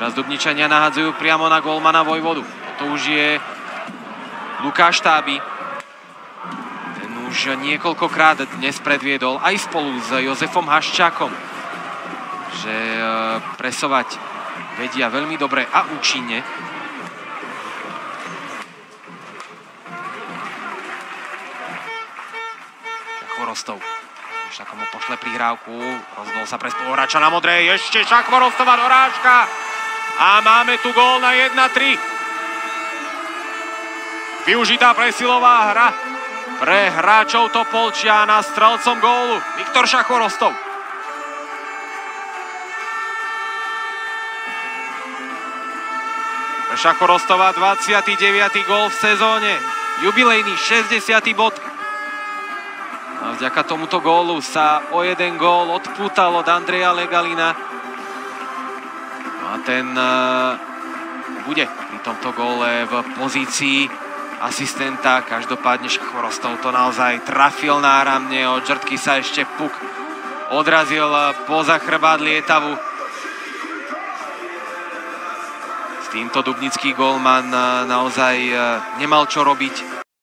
Teraz Dubničania nahadzujú priamo na gólmana Vojvodu. To už je Lukáš Táby. Ten už niekoľkokrát dnes predviedol aj spolu s Jozefom Haščákom, že presovať vedia veľmi dobre a účinne. Chvorostov. Šak mu pošle prihrávku. Rozdol sa pre spoluhráča na modrej. Ešte Šak Chvorostová dorážka. A máme tu gól na 1-3. Využitá presilová hra pre hráčov Topolčiana. Strelcom gólu Viktor Šak Chvorostov. Pre Šak Chvorostová 29. gól v sezóne. Jubilejný 60. bod. A vďaka tomuto gólu sa o jeden gól odpútal od Andreja Legalina. A ten bude pri tomto góle v pozícii asistenta. Každopádne Šak Chvorostov to naozaj trafil náramne. Od žrtky sa ešte puk odrazil poza chrbát Lietavu. S týmto dubnický gólman naozaj nemal čo robiť.